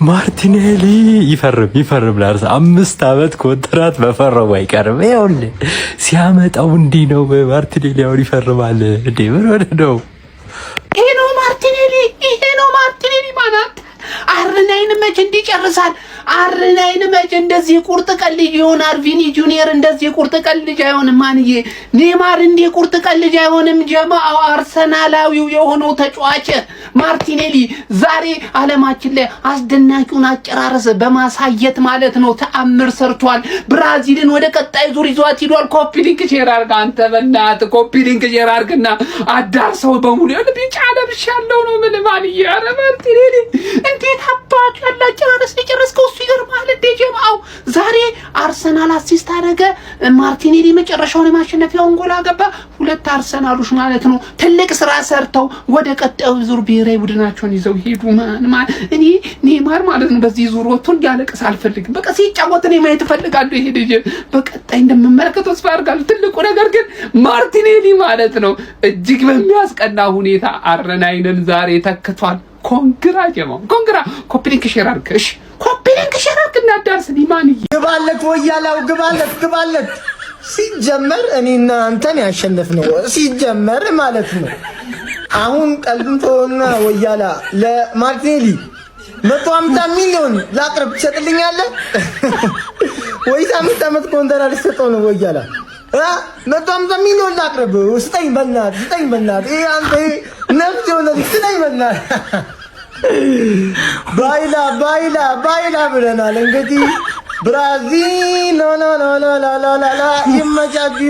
ማርቲኔሊ ይፈርም ላርሰ 5 ዓመት ኮንትራት በፈረው አይቀርም። ይኸውልህ ሲያመጣው እንዲህ ነው። ማርቲኔሊ አሁን ይፈርማል እንዴ? ምን ሆነ ነው? ይሄ ነው ማርቲኔሊ ማለት አርናይን መች እንዲጨርሳል። አርናይን መች እንደዚህ ቁርጥ ቀን ልጅ ይሆናል። ቪኒ ጁኒየር እንደዚህ ቁርጥ ቀን ልጅ አይሆንም። ማንዬ ኔማር እንደ ቁርጥ ቀን ልጅ አይሆንም። ጀማው አርሰናላዊው የሆነው ተጫዋች ማርቲኔሊ ዛሬ ዓለማችን ላይ አስደናቂውን አጨራረስ በማሳየት ማለት ነው ተአምር ሰርቷል። ብራዚልን ወደ ቀጣይ ዙር ይዟት ሄዷል። ኮፒ ሊንክ ሼር አድርግ አንተ በእናትህ ኮፒ ሊንክ ሼር አድርግና አዳርሰው በሙሉ ቢጫ ለብሻለሁ ነው ምን ማንዬ። ኧረ ማርቲኔሊ እንዴት አባቱ ያለ አጨራረስ የጨረስከው እሱ ይገርማል። እንደ ጀማው ዛሬ አርሰናል አሲስት አደረገ። ማርቲኔሊ መጨረሻውን የማሸነፊያውን ጎል አገባ። 2 አርሰናሎች ማለት ነው ትልቅ ስራ ሰርተው ወደ ቀጣዩ ዙር ብሔራዊ ቡድናቸውን ይዘው ሄዱ። እኔ ኔማር ማለት ነው በዚህ ዙር ወጥቶ እንዲያለቅስ አልፈልግም። በቃ ሲጫወት እኔ ማየት እፈልጋለሁ። ይሄ ልጅ በቀጣይ እንደምመለከተው ተስፋ አደርጋለሁ። ትልቁ ነገር ግን ማርቲኔሊ ማለት ነው እጅግ በሚያስቀና ሁኔታ አርናይንን ዛሬ ተክቷል። ኮንግራ ጀማው ኮንግራ። ኮፒ ሊንክ ሼር አድርግ። እሺ ኮፒ ሊንክ ሼር አድርግ እና ዳርስን ይማን ግባለት ወያላው ግባለት። ሲጀመር እኔና አንተን ያሸነፍነው ሲጀመር ማለት ነው። አሁን ቀልዱን ተወና ወያላ ለማርቲኔሊ 150 ሚሊዮን ላቅርብ ትሰጥልኛለህ ወይስ 5 ዓመት ኮንትራት ልትሰጠው ነው? ወያላ 150 ሚሊዮን ላቅርብ ስጠኝ በእናትህ ይሄ አንተ ነፍስ የሆነ ስጠኝ በእናትህ። ባይላ ብለናል እንግዲህ ብራዚል ላ ይመቻችሁ።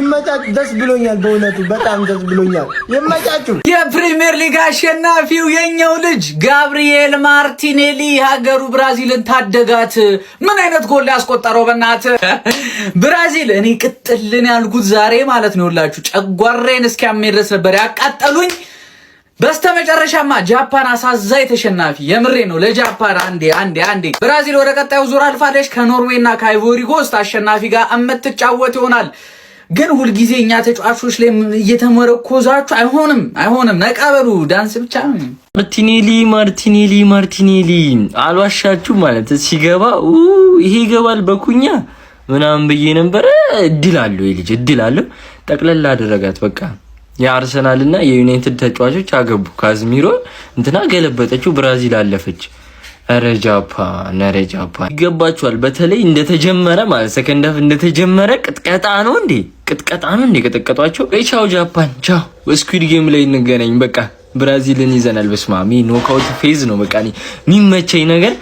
ደስ ብሎኛል፣ በእውነቱ በጣም ደስ ብሎኛል። ይመቻችሁ። የፕሪሚየር ሊግ አሸናፊው የኛው ልጅ ጋብሪኤል ማርቲኔሊ ሀገሩ ብራዚልን ታደጋት። ምን አይነት ጎል ያስቆጠረው በእናትህ ብራዚል። እኔ ቅጥልን ያልኩት ዛሬ ማለት ነው ሁላችሁ ጨጓራዬን እስኪያመኝ ድረስ ነበር ያቃጠሉኝ። በስተመጨረሻማ ጃፓን አሳዛኝ ተሸናፊ። የምሬ ነው ለጃፓን አንዴ ብራዚል ወደ ቀጣዩ ዙር አልፋለች። ከኖርዌይና ከአይቮሪ ኮስት አሸናፊ ጋር እምትጫወት ይሆናል። ግን ሁልጊዜ እኛ ተጫዋቾች ላይ እየተመረኮዛችሁ አይሆንም። ነቃበሉ ዳንስ ብቻ ነው። ማርቲኔሊ አልዋሻችሁ ማለት ሲገባ ይሄ ይገባል በኩኛ ምናምን ብዬ ነበር። እድል አለው ጠቅለል አደረጋት በቃ። የአርሰናልና የዩናይትድ ተጫዋቾች አገቡ። ካዝሚሮ እንትና ገለበጠችው፣ ብራዚል አለፈች። ኧረ ጃፓን ይገባችኋል። በተለይ እንደተጀመረ ማለት ሰከንድ ሃፍ እንደተጀመረ ቅጥቀጣ ነው እንዴ ቀጠቀጧቸው። ቻው ጃፓን ቻው። ስኩዊድ ጌም ላይ እንገናኝ። በቃ ብራዚልን ይዘናል። በስማሚ ኖካውት ፌዝ ነው በቃ የሚመቸኝ ነገር።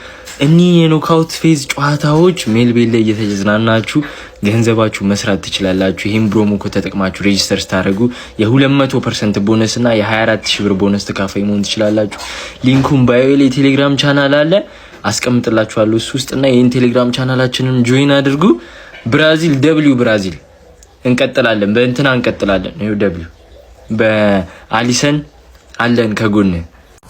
እኒህ የኖካውት ፌዝ ጨዋታዎች ሜልቤል ላይ እየተዝናናችሁ ገንዘባችሁ መስራት ትችላላችሁ። ይሄን ፕሮሞ ኮድ ተጠቅማችሁ ሬጂስተር ስታደርጉ የ200% ቦነስ እና የ24000 ብር ቦነስ ተካፋይ መሆን ትችላላችሁ። ሊንኩን ባዮ ላይ ቴሌግራም ቻናል አለ አስቀምጥላችኋለሁ እሱ ውስጥና ይሄን ቴሌግራም ቻናላችንን ጆይን አድርጉ። ብራዚል እንቀጥላለን፣ በእንትና እንቀጥላለን። ይሄው ደብሊው በአሊሰን አለን ከጎን።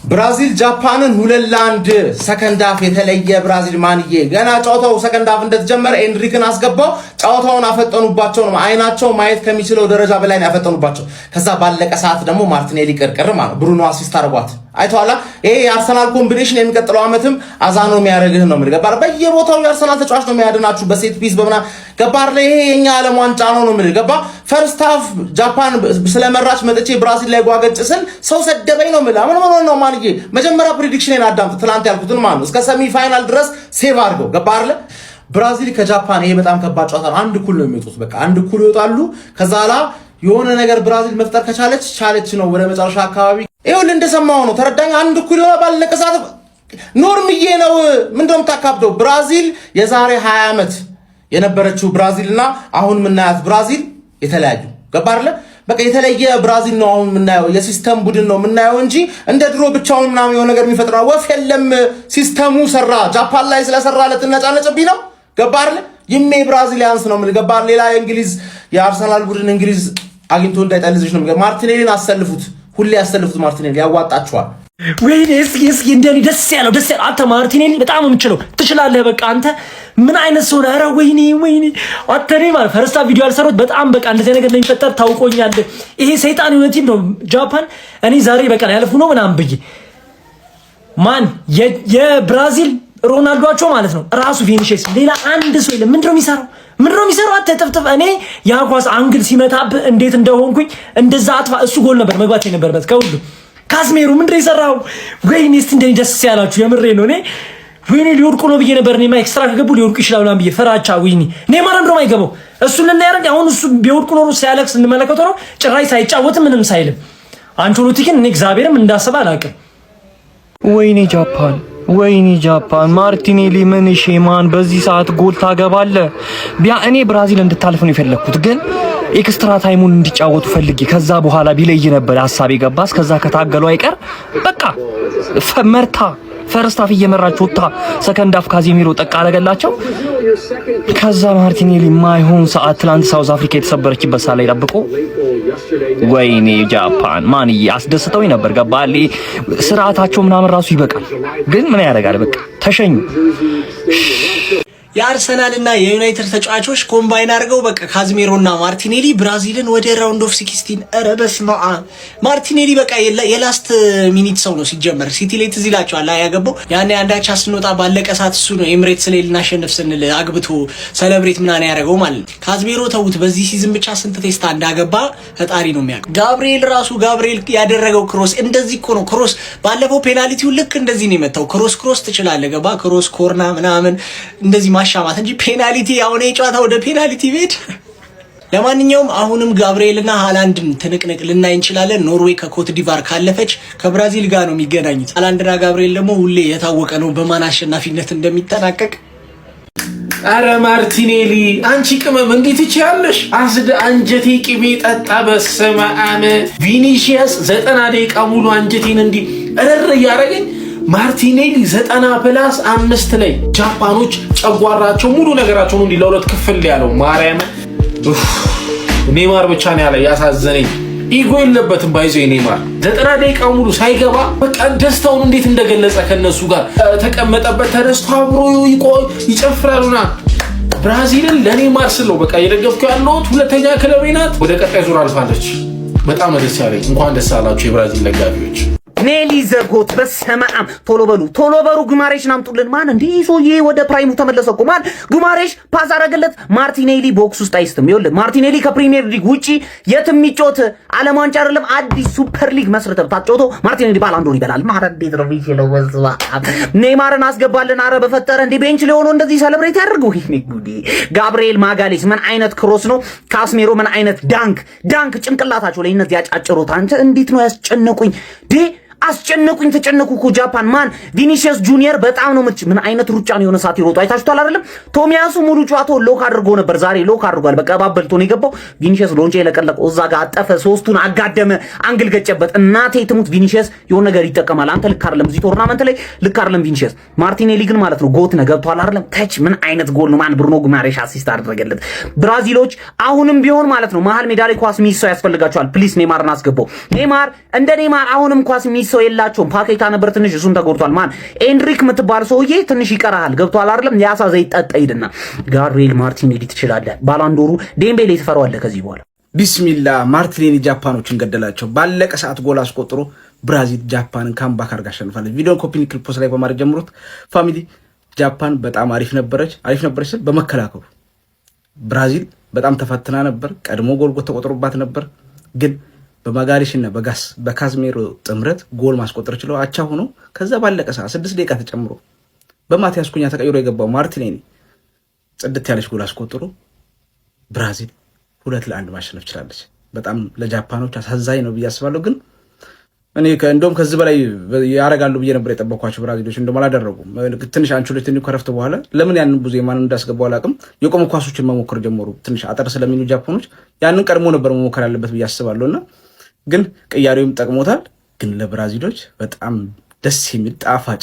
ብራዚል ጃፓንን 2-1 ሰከንድ ሃፍ የተለየ ብራዚል ማንዬ ገና ጨዋታው ሰከንድ ሃፍ እንደተጀመረ ኤንድሪክን አስገባው። ጨዋታውን አፈጠኑባቸው ነው አይናቸው ማየት ከሚችለው ደረጃ በላይ ነው ያፈጠኑባቸው። ከዛ ባለቀ ሰዓት ደግሞ ማርቲኔሊ ቅርቅር ማለት ብሩኖ አሲስት አድርጓት አይተዋላ። ይሄ የአርሰናል ኮምቢኔሽን የሚቀጥለው አመትም አዛኖ የሚያደርግህ ነው ገባር። በየቦታው የአርሰናል ተጫዋች ነው የሚያድናችሁ በሴት ፒስ በመና ገባር። ይሄ የኛ ዓለም ዋንጫ ነው ገባ። ፈርስት ሃፍ ጃፓን ስለመራች መጥቼ ብራዚል ላይ ጓገጭ ስል ሰው ሰደበኝ ነው ምን ነው ማንዬ። መጀመሪያ ፕሬዲክሽኔን አዳምጥ። ትላንት ያልኩትን ማለት ነው እስከ ሰሚ ፋይናል ድረስ ሴቭ አድርገው ገባር። ብራዚል ከጃፓን ይሄ በጣም ከባድ ጨዋታ ነው። አንድ እኩል ነው የሚወጡት። በቃ አንድ እኩል ይወጣሉ። ከዛ ላ የሆነ ነገር ብራዚል መፍጠር ከቻለች ነው ወደ መጨረሻ አካባቢ ይኸውልህ እንደሰማው ነው ተረዳኝ። አንድ እኩል ይሆናል ባለቀ ሰዓት ኖርምዬ ነው ምንድነው የምታካብደው? ብራዚል የዛሬ 20 ዓመት የነበረችው ብራዚልና አሁን የምናያት ብራዚል የተለያዩ ገባርለ። በቃ የተለየ ብራዚል ነው አሁን የምናየው። የሲስተም ቡድን ነው የምናየው እንጂ እንደ ድሮ ብቻውን ምናምን የሆነ ነገር የሚፈጥረው ወፍ የለም። ሲስተሙ ሰራ። ጃፓን ላይ ስለሰራ ለትነጫነጭብኝ ነው ገባርለ። ይሜ ብራዚሊያንስ ነው ምን ገባር። ሌላ የእንግሊዝ የአርሰናል ቡድን እንግሊዝ አግኝቶ እንዳይጠልዝሽ ነው። ማርቲኔሊን አሰልፉት፣ ሁሌ ያሰልፉት። ማርቲኔሊ ያዋጣችኋል። ወይኔ እስኪ እንደኔ ደስ ያለው አንተ ማርቲኔሊ በጣም የምችለው ትችላለህ። በቃ አንተ ምን አይነት ሰው ነህ? ኧረ ወይኔ አተኔ ማለት ፈርስታ ቪዲዮ ያልሰሩት በጣም በቃ እንደዚህ ነገር እንደሚፈጠር ታውቆኛል። ይሄ ሰይጣን የሆነ ቲም ነው ጃፓን። እኔ ዛሬ በቃ ያልፉ ነው ምናምን ብዬ ማን የብራዚል ሮናልዶአቸው ማለት ነው ራሱ ቪኒሺየስ ሌላ አንድ ሰው የለም። ምንድነው የሚሰራው? አትጥፍጥፍ። እኔ ያ ኳስ አንግል ሲመታብህ እንዴት እንደሆንኩኝ እንደዛ አጥፋ። እሱ ጎል ነበር መግባት የነበረበት ከሁሉ። ካዝሜሮ ምንድነው የሰራው? ወይኔ እስቲ እንደኔ ደስ ያላችሁ የምሬ ነው። ወይኔ ሊወድቁ ነው ብዬ ነበር። እኔማ ኤክስትራ ከገቡ ሊወድቁ ይችላሉ ብዬ ፈራቻ። ወይኔ ኔይማር እንደውም አይገባው እሱን እናያረግ። አሁን እሱ ቢወድቁ ኖሮ ሲያለቅስ እንመለከተው ነው። ጭራሽ ሳይጫወት ምንም ሳይልም አንቾሎቲ ግን እኔ እግዚአብሔርም እንዳሰበ አላውቅም። ወይኔ ጃፓን ማርቲኔሊ ምን ሼማን በዚህ ሰዓት ጎል ታገባለ? እኔ ብራዚል እንድታልፍ ነው የፈለኩት፣ ግን ኤክስትራ ታይሙን እንዲጫወቱ ፈልጌ ከዛ በኋላ ቢለይ ነበር ሐሳብ የገባስ። ከዛ ከታገሉ አይቀር በቃ መርታ ፈርስት ሃፍ እየመራች ወጣ። ሰከንድ ሃፍ ካዜሚሮ ጠቅ አደረገላቸው። ከዛ ማርቲኔሊ ማይሆን ሰዓት ትላንት ሳውዝ አፍሪካ የተሰበረችበት ሰዓት ላይ ጠብቆ ወይኔ ጃፓን ማንዬ አስደስተውኝ ነበር። ገባል ስርዓታቸው ምናምን ራሱ ይበቃል፣ ግን ምን ያደርጋል በቃ ተሸኙ። የአርሰናልና የዩናይትድ ተጫዋቾች ኮምባይን አድርገው በቃ ካዝሜሮና ማርቲኔሊ ብራዚልን ወደ ራውንድ ኦፍ 16 ኧረ በስመ አብ። ማርቲኔሊ በቃ የላስት ሚኒት ሰው ነው ሲጀመር። ሲቲ ላይ ትዝ ይላችኋል ያገባው ያኔ አንዳቻ ስንወጣ ባለቀ ሰዓት እሱ ነው ኤምሬትስ ላይ ልናሸንፍ ስንል አግብቶ ሰለብሬት ምናምን ያደረገው ማለት ነው። ካዝሜሮ ተውት፣ በዚህ ሲዝን ብቻ ስንት ቴስታ እንዳገባ ፈጣሪ ነው የሚያውቀው። ጋብሪኤል ያደረገው ክሮስ እንደዚህ እኮ ነው። ክሮስ ባለፈው ፔናልቲው ልክ እንደዚህ ነው የመታው። ክሮስ ትችላለህ ገባ ክሮስ ኮርና ምናምን እንደዚህ ማሻማት እንጂ ፔናልቲ አሁን የጨዋታ ወደ ፔናልቲ ቤት። ለማንኛውም አሁንም ጋብሪኤልና ሃላንድን ትንቅንቅ ልናይ እንችላለን። ኖርዌይ ከኮት ዲቫር ካለፈች ከብራዚል ጋር ነው የሚገናኙት። ሃላንድና ጋብሪኤል ደግሞ ሁሌ የታወቀ ነው በማን አሸናፊነት እንደሚጠናቀቅ። አረ ማርቲኔሊ አንቺ ቅመም እንዴት ይቻለሽ? አንጀቴ ቅቤ ጠጣ። በስመ አብ ቪኒሺየስ 90 ደቂቃ ሙሉ አንጀቴን እንዲህ እረር እያደረገኝ ማርቲኔሊ 90+5 ላይ ጃፓኖች ጨጓራቸው ሙሉ ነገራቸው ነው ለሁለት ክፍል ያለው። ማርያም ኔይማር ብቻ ነው ያለ ያሳዘነኝ። ኢጎ የለበትም ባይዞ ኔይማር 90 ደቂቃ ሙሉ ሳይገባ በቃ ደስታውን እንዴት እንደገለጸ ከነሱ ጋር ተቀመጠበት ተነስቶ አብሮ ይጨፍራሉና ብራዚልን ለኔይማር ስለው በቃ እየደገፍኩ ያለሁት ሁለተኛ ክለቤ ናት። ወደ ቀጣይ ዙር አልፋለች። በጣም ደስ ያለኝ። እንኳን ደስ አላችሁ የብራዚል ደጋፊዎች። ኔሊ ዘጎት በሰማም ቶሎ በሉ ጉማሬሽን አምጡልን። ማን እንዴ ሶዬ ወደ ፕራይሙ ተመለሰ እኮ ማን ጉማሬሽ ፓስ አረገለት። ማርቲኔሊ ቦክስ ውስጥ አይስትም። ይኸውልህ ማርቲኔሊ ከፕሪሚየር ሊግ ውጪ የትም የሚጮት ዓለም ዋንጫ አይደለም አዲስ ሱፐር ሊግ መስርተው ታጮቶ ማርቲኔሊ ባላንዶር ይበላል። ማረድ ቤትሮ ቢችለው ወዝዋ ኔይማርን አስገባልን። አረ በፈጠረ እንዴ ቤንች ላይ ሆኖ እንደዚህ ሰለብሬት ያደርገው ይሄ ጉዲ። ጋብሪኤል ማጋሌስ ምን አይነት ክሮስ ነው? ካስሜሮ ምን አይነት ዳንክ ጭንቅላታቸው ላይ እነዚህ ያጫጭሩት። አንተ እንዴት ነው ያስጨነቁኝ ዴ አስጨነቁኝ። ተጨነቁ እኮ ጃፓን ማን ቪኒሺየስ ጁኒየር በጣም ነው ምን አይነት ሩጫ ነው የሆነ ሰዓት ይሮጡ አይታችኋል አይደለም? ቶሚያሱ ሙሉ ጨዋታው ሎክ አድርጎ ነበር። ዛሬ ሎክ አድርጓል። በቃ ባበልቶ ነው የገባው። ቪኒሺየስ ሎንጬ የለቀለቀው እዛ ጋር አጠፈ፣ ሶስቱን አጋደመ፣ አንግል ገጨበት። እናቴ ትሙት ቪኒሺየስ የሆነ ነገር ይጠቀማል። አንተ ልክ አይደለም፣ እዚህ ቶርናመንት ላይ ልክ አይደለም ቪኒሺየስ። ማርቲኔሊ ግን ማለት ነው ጎት ነው ገብቷል አይደለም? ታች ምን አይነት ጎል ነው ማን ብሩኖ ጉማሬሽ አሲስት አደረገለት። ብራዚሎች አሁንም ቢሆን ማለት ነው መሀል ሜዳ ላይ ኳስ ሚስ ሰው ያስፈልጋቸዋል። ፕሊስ ኔይማርን አስገባው። ኔይማር እንደ ኔይማር አሁንም ኳስ ሚስ ሰው የላቸውም። ፓኬታ ነበር ትንሽ እሱን ተጎድቷል። ማን ኤንድሪክ የምትባል ሰውዬ ትንሽ ይቀራል። ገብቷል አይደለም? ያሳ ዘይት ጠጣ ሂድና ጋብሪኤል ማርቲኔሊ ትችላለህ። ባላንዶሩ ዴምቤሌ ትፈራዋለህ ከዚህ በኋላ። ቢስሚላ ማርቲኔሊ ጃፓኖችን ገደላቸው። ባለቀ ሰዓት ጎል አስቆጥሮ ብራዚል ጃፓንን ካምባክ አድርጋ አሸንፋለች። ቪዲዮን ኮፒ ሊንክ ፖስት ላይ በማድረግ ጀምሩት ፋሚሊ። ጃፓን በጣም አሪፍ ነበረች ስል በመከላከሉ ብራዚል በጣም ተፈትና ነበር። ቀድሞ ጎል ተቆጥሮባት ነበር ግን በማጋሪሽና በካዝሜሮ ጥምረት ጎል ማስቆጠር ችለው አቻ ሆኖ ከዛ ባለቀ ሰዓት 6 ደቂቃ ተጨምሮ በማቲያስ ኩኛ ተቀይሮ የገባው ማርቲኔሊ ጽድት ያለች ጎል አስቆጥሮ ብራዚል 2-1 ማሸነፍ ችላለች። በጣም ለጃፓኖች አሳዛኝ ነው ብዬ አስባለሁ። ግን እኔ እንደውም ከዚህ በላይ ያረጋሉ ብዬ ነበር የጠበኳቸው ብራዚሎች። እንደውም አላደረጉም። ትንሽ አንቹሌቲ ከረፍት በኋላ ለምን ያንን ብዙ የማን እንዳስገባው አላውቅም። የቆሙ ኳሶችን መሞከር ጀመሩ። ትንሽ አጠር ስለሚሉ ጃፓኖች ያንን ቀድሞ ነበር መሞከር ያለበት ብዬ አስባለሁና ግን ቅያሬውም ጠቅሞታል። ግን ለብራዚሎች በጣም ደስ የሚል ጣፋጭ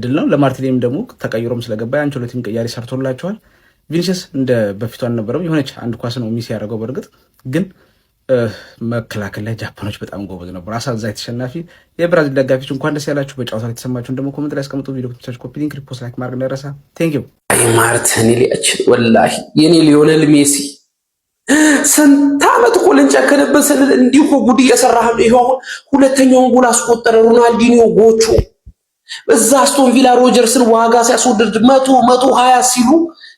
ድል ነው። ለማርቲኔሊም ደግሞ ተቀይሮም ስለገባ አንቸሎቲም ቅያሬ ሰርቶላቸዋል። ቪኒሲየስ እንደ በፊቱ አልነበረም። የሆነች አንድ ኳስ ነው ሚስ ያደረገው። በእርግጥ ግን መከላከል ላይ ጃፓኖች በጣም ጎበዝ ነበሩ። አሳዛኝ ተሸናፊ የብራዚል ደጋፊዎች እንኳን ደስ ያላችሁ። በጨዋታ ላይ የተሰማችሁን ደግሞ ኮሜንት ላይ አስቀምጡ። ቪዲዮ ከተቻችሁ ኮፒ ሊንክ፣ ሪፖስት፣ ላይክ ማድረግ እንዳይረሳ። ቴንክ ዩ። አይ ማርቲኔሊያችን ወላሂ የኔ ሊዮኔል ሜሲ ስንት ዓመት እኮ ልንጨክንበት ስንል እንዲሁ ጉድ እየሰራህ ነው። ይኸው አሁን ሁለተኛውን ጎል አስቆጠረ ሮናልዲኒዮ ጎቹ። እዛ አስቶን ቪላ ሮጀርስን ዋጋ ሲያስወድድ 120 ሲሉ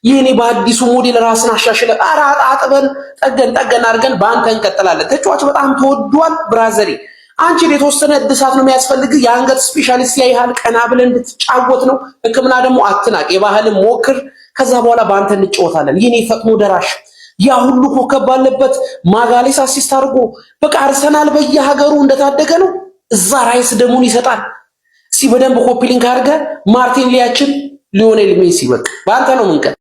የኔ በአዲሱ ሞዴል ራስን አሻሽለ አጥበን ጠገን አድርገን በአንተ እንቀጥላለን። ተጫዋች በጣም ተወዷል ብራዘሪ። አንቺ የተወሰነ እድሳት ነው የሚያስፈልግ። የአንገት ስፔሻሊስት ያይሃል ቀና ብለን እንድትጫወት ነው። ሕክምና ደግሞ አትናቅ፣ የባህልን ሞክር። ከዛ በኋላ በአንተ እንጫወታለን። የኔ ፈጥኖ ደራሽ ያ ሁሉ ኮከብ ባለበት ማጋሌስ አሲስት አድርጎ በቃ አርሰናል በየሀገሩ እንደታደገ ነው። እዛ ራይስ ደሙን ይሰጣል። በደንብ ኮፒ ሊንክ አድርገህ ማርቲኔሊያችን ሊዮኔል ሜሲ በቃ በአንተ ነው ምንቀር